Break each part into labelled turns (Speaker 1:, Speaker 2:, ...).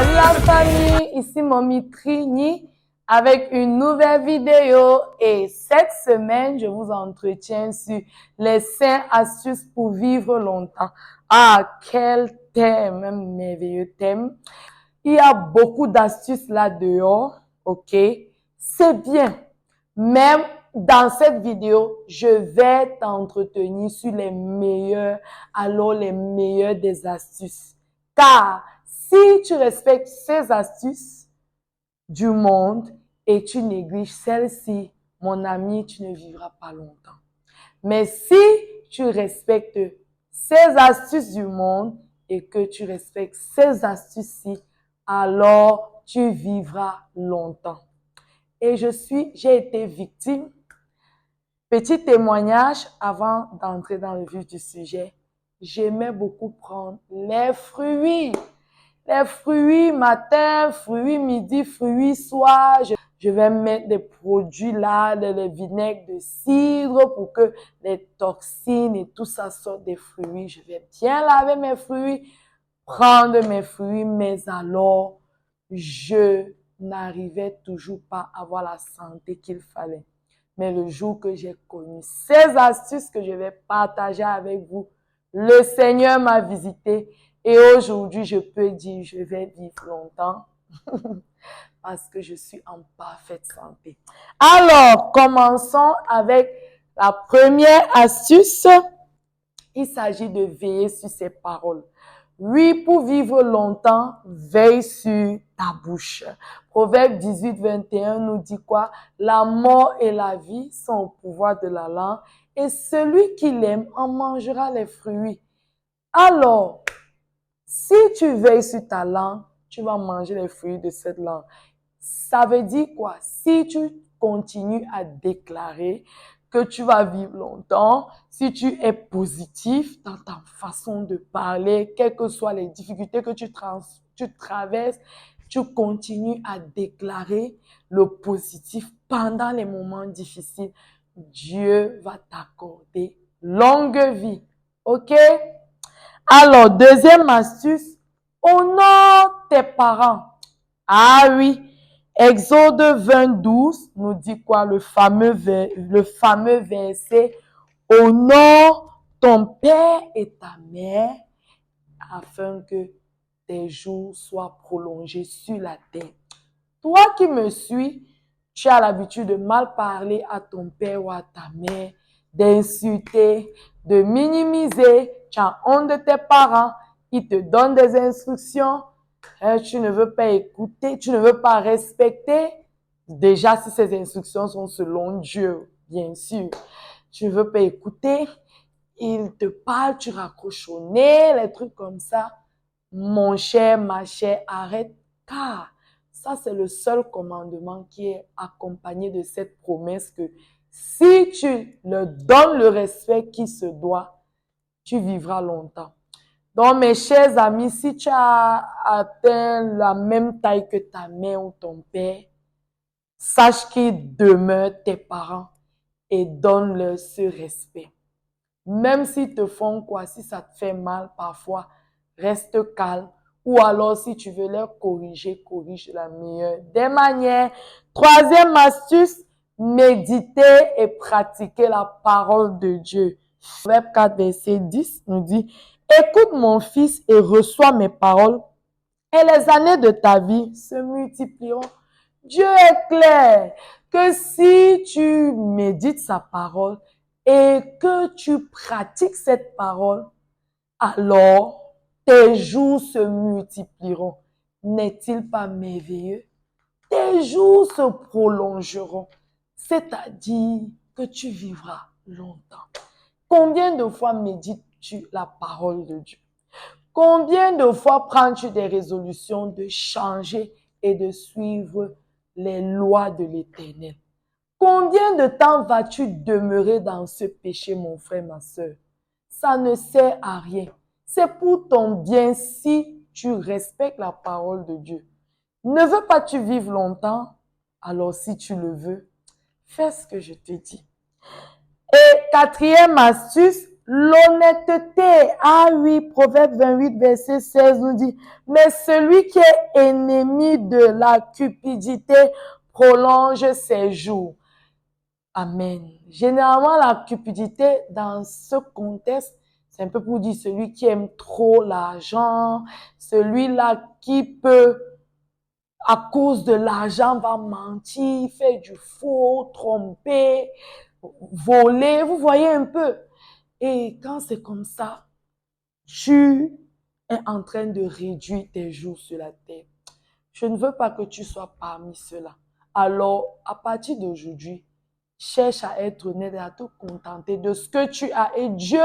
Speaker 1: Salut la famille, ici Mommy Trini avec une nouvelle vidéo et cette semaine, je vous entretiens sur les 5 astuces pour vivre longtemps. Ah, quel thème, un merveilleux thème. Il y a beaucoup d'astuces là dehors, ok? C'est bien. Même dans cette vidéo, je vais t'entretenir sur les meilleurs, alors les meilleures des astuces. Car si tu respectes ces astuces du monde et tu négliges celles-ci, mon ami, tu ne vivras pas longtemps. Mais si tu respectes ces astuces du monde et que tu respectes ces astuces-ci, alors tu vivras longtemps. Et j'ai été victime. Petit témoignage avant d'entrer dans le vif du sujet. J'aimais beaucoup prendre les fruits. Les fruits matin, fruits midi, fruits soir. Je vais mettre des produits là, des vinaigres de cidre pour que les toxines et tout ça sortent des fruits. Je vais bien laver mes fruits, prendre mes fruits, mais alors, je n'arrivais toujours pas à avoir la santé qu'il fallait. Mais le jour que j'ai connu ces astuces que je vais partager avec vous, le Seigneur m'a visité et aujourd'hui, je peux dire, je vais vivre longtemps parce que je suis en parfaite santé. Alors, commençons avec la première astuce. Il s'agit de veiller sur ses paroles. Oui, pour vivre longtemps, veille sur ta bouche. Proverbe 18, 21 nous dit quoi? La mort et la vie sont au pouvoir de la langue et celui qui l'aime en mangera les fruits. Alors, si tu veilles sur ta langue, tu vas manger les fruits de cette langue. Ça veut dire quoi? Si tu continues à déclarer que tu vas vivre longtemps, si tu es positif dans ta façon de parler, quelles que soient les difficultés que tu traverses, tu continues à déclarer le positif pendant les moments difficiles, Dieu va t'accorder longue vie. OK? Alors, deuxième astuce, honore tes parents. Ah oui, Exode 20, 12 nous dit quoi? Le fameux verset, honore ton père et ta mère afin que tes jours soient prolongés sur la terre. Toi qui me suis, tu as l'habitude de mal parler à ton père ou à ta mère, d'insulter, de minimiser, tu as honte de tes parents, ils te donnent des instructions, tu ne veux pas écouter, tu ne veux pas respecter. Déjà, si ces instructions sont selon Dieu, bien sûr, tu ne veux pas écouter, ils te parlent, tu raccroches au nez, les trucs comme ça. Mon cher, ma chère, arrête, car ça, c'est le seul commandement qui est accompagné de cette promesse que si tu leur donnes le respect qui se doit, tu vivras longtemps. Donc, mes chers amis, si tu as atteint la même taille que ta mère ou ton père, sache qu'ils demeurent tes parents et donne-leur ce respect. Même s'ils te font quoi, si ça te fait mal parfois, reste calme. Ou alors, si tu veux leur corriger, corrige de la meilleure des manières. Troisième astuce, méditer et pratiquer la parole de Dieu. Proverbe 4, verset 10 nous dit, écoute mon fils et reçois mes paroles et les années de ta vie se multiplieront. Dieu est clair que si tu médites sa parole et que tu pratiques cette parole, alors tes jours se multiplieront. N'est-il pas merveilleux? Tes jours se prolongeront, c'est-à-dire que tu vivras longtemps. Combien de fois médites-tu la parole de Dieu? Combien de fois prends-tu des résolutions de changer et de suivre les lois de l'Éternel? Combien de temps vas-tu demeurer dans ce péché, mon frère, ma soeur? Ça ne sert à rien. C'est pour ton bien si tu respectes la parole de Dieu. Ne veux pas tu vivre longtemps? Alors si tu le veux, fais ce que je te dis. Et quatrième astuce, l'honnêteté. Ah oui, Proverbe 28, verset 16 nous dit, mais celui qui est ennemi de la cupidité prolonge ses jours. Amen. Généralement, la cupidité, dans ce contexte, c'est un peu pour dire celui qui aime trop l'argent, celui-là qui peut, à cause de l'argent, va mentir, faire du faux, tromper, voler. Vous voyez un peu. Et quand c'est comme ça, tu es en train de réduire tes jours sur la terre. Je ne veux pas que tu sois parmi ceux-là. Alors, à partir d'aujourd'hui, cherche à être honnête et à te contenter de ce que tu as et Dieu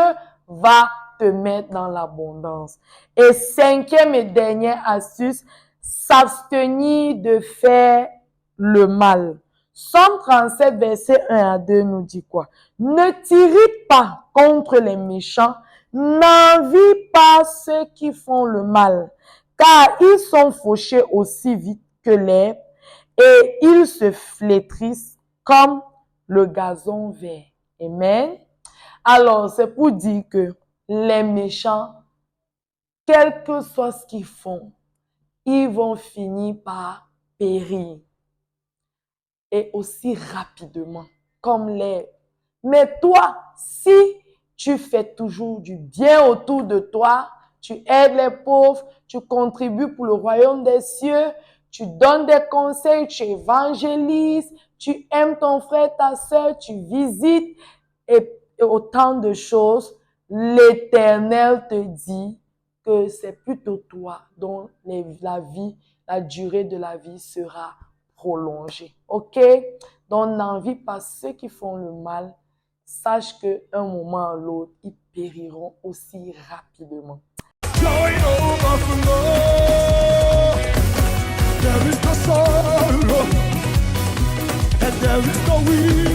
Speaker 1: va te mettre dans l'abondance. Et cinquième et dernière astuce, s'abstenir de faire le mal. Somme 37, verset 1 à 2 nous dit quoi? Ne t'irrite pas contre les méchants, n'envie pas ceux qui font le mal, car ils sont fauchés aussi vite que l'herbe et ils se flétrissent comme le gazon vert. Amen. Alors, c'est pour dire que les méchants, quel que soit ce qu'ils font, ils vont finir par périr. Et aussi rapidement, comme l'herbe. Mais toi, si tu fais toujours du bien autour de toi, tu aides les pauvres, tu contribues pour le royaume des cieux, tu donnes des conseils, tu évangélises, tu aimes ton frère, ta soeur, tu visites et autant de choses, l'Éternel te dit que c'est plutôt toi dont la durée de la vie sera prolongée. OK? Donc, n'envie pas ceux qui font le mal. Sache qu'un moment ou l'autre, ils périront aussi rapidement.
Speaker 2: Joy overflow. There is no sorrow, and there is no weeping.